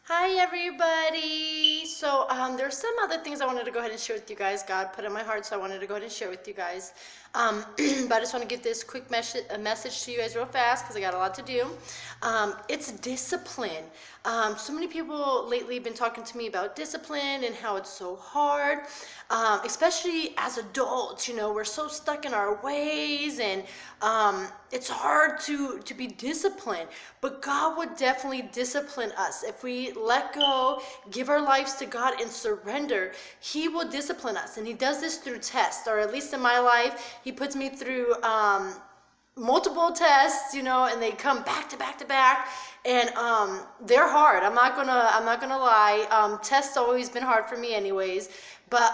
Hi everybody. There's some other things I wanted to go ahead and share with you guys. God put in my heart, so I wanted to go ahead and share with you guys. But I just want to give this quick message to you guys real fast because I got a lot to do. It's discipline. So many people lately have been talking to me about discipline and how it's so hard, especially as adults. You know, we're so stuck in our ways, and it's hard to be disciplined. But God would definitely discipline us if we let go, give our lives to God, and surrender. He will discipline us, and He does this through tests, or at least in my life, He puts me through multiple tests, and they come back to back to back, and they're hard. I'm not gonna lie. Tests always been hard for me, anyways. But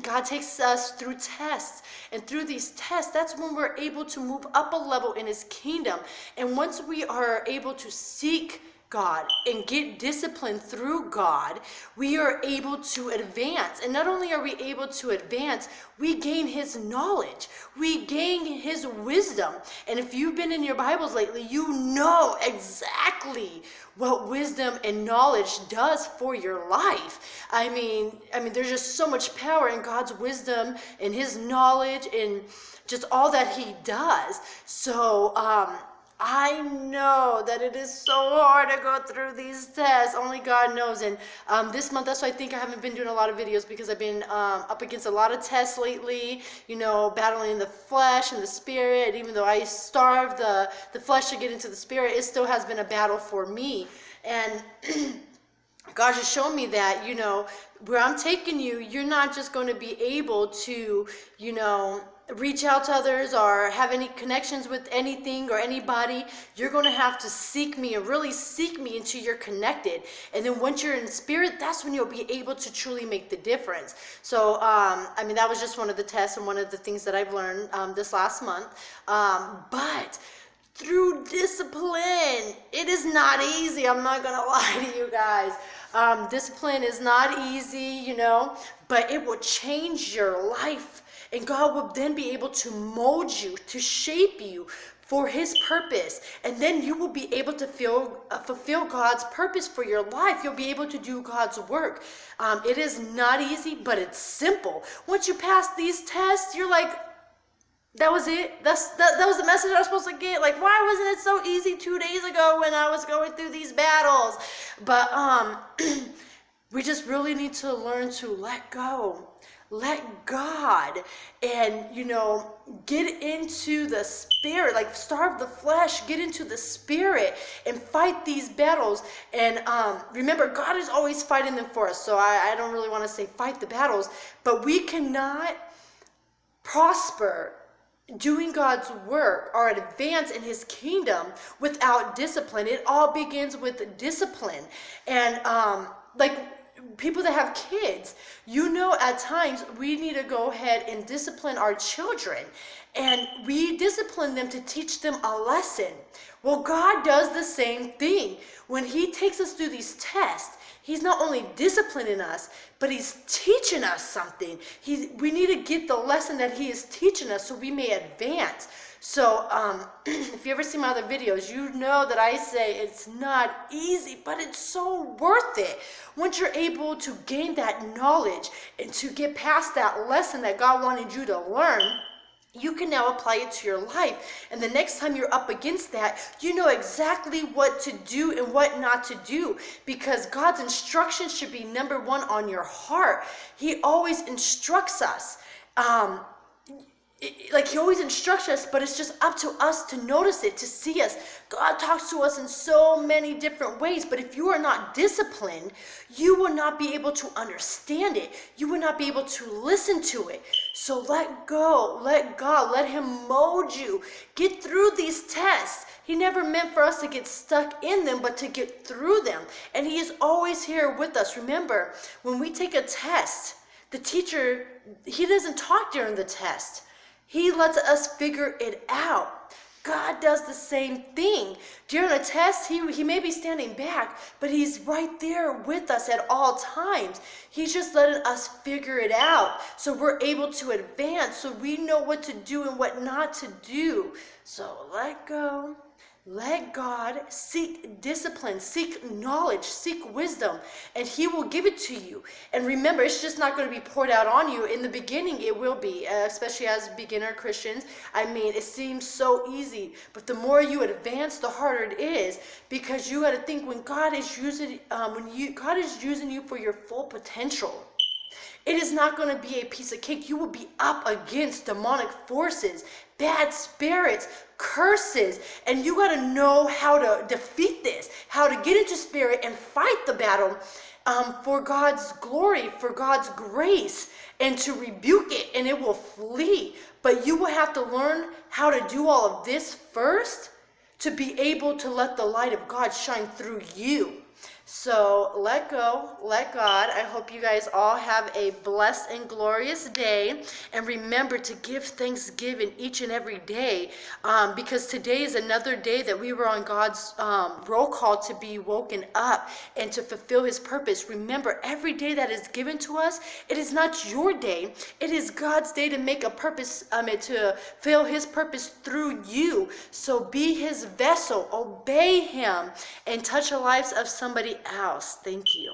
God takes us through tests, and through these tests, that's when we're able to move up a level in His kingdom. And once we are able to seek God and get disciplined through God, we are able to advance. And not only are we able to advance, we gain His knowledge, we gain His wisdom. And if you've been in your Bibles lately, you know exactly what wisdom and knowledge does for your life. I mean, there's just so much power in God's wisdom and His knowledge and just all that He does. So, I know that it is so hard to go through these tests. Only God knows. And this month, that's why I think I haven't been doing a lot of videos, because I've been up against a lot of tests lately, battling the flesh and the spirit. Even though I starve the flesh to get into the spirit, it still has been a battle for me. And God just showed me that, where I'm taking you, you're not just going to be able to, reach out to others or have any connections with anything or anybody. You're going to have to seek me and really seek me until you're connected. And then once you're in spirit, that's when you'll be able to truly make the difference. So, that was just one of the tests and one of the things that I've learned this last month. But through discipline, it is not easy. I'm not going to lie to you guys. Discipline is not easy, but it will change your life. And God will then be able to mold you, to shape you for His purpose. And then you will be able to fulfill God's purpose for your life. You'll be able to do God's work. It is not easy, but it's simple. Once you pass these tests, you're like, that was it. That was the message I was supposed to get. Like, why wasn't it so easy 2 days ago when I was going through these battles? But we just really need to learn to let go. Let God, and get into the spirit, like starve the flesh, get into the spirit and fight these battles. And remember, God is always fighting them for us. So I don't really want to say fight the battles, but we cannot prosper doing God's work or advance in His kingdom without discipline. It all begins with discipline. And people that have kids, at times we need to go ahead and discipline our children, and we discipline them to teach them a lesson. Well, God does the same thing. When He takes us through these tests, He's not only disciplining us, but He's teaching us something. We need to get the lesson that He is teaching us so we may advance. So if you ever see my other videos, you know that I say it's not easy, but it's so worth it. Once you're able to gain that knowledge and to get past that lesson that God wanted you to learn, you can now apply it to your life. And the next time you're up against that, you know exactly what to do and what not to do, because God's instructions should be number one on your heart. He always instructs us. He always instructs us, but it's just up to us to notice it, to see us. God talks to us in so many different ways, but if you are not disciplined, you will not be able to understand it. You will not be able to listen to it. So let go, let God, let Him mold you. Get through these tests. He never meant for us to get stuck in them, but to get through them. And He is always here with us. Remember, when we take a test, the teacher, he doesn't talk during the test. He lets us figure it out. God does the same thing. During a test, he may be standing back, but He's right there with us at all times. He's just letting us figure it out so we're able to advance, so we know what to do and what not to do. So let go. Let God seek discipline, seek knowledge, seek wisdom, and He will give it to you. And remember, it's just not going to be poured out on you. In the beginning, it will be, especially as beginner Christians. I mean, it seems so easy, but the more you advance, the harder it is, because you got to think when God is using, God is using you for your full potential. It is not going to be a piece of cake. You will be up against demonic forces, bad spirits, curses, and you got to know how to defeat this, how to get into spirit and fight the battle for God's glory, for God's grace, and to rebuke it, and it will flee. But you will have to learn how to do all of this first to be able to let the light of God shine through you. So let go, let God. I hope you guys all have a blessed and glorious day. And remember to give thanksgiving each and every day, because today is another day that we were on God's roll call to be woken up and to fulfill His purpose. Remember, every day that is given to us, it is not your day. It is God's day to make a purpose, to fulfill His purpose through you. So be His vessel, obey Him, and touch the lives of somebody else. Thank you.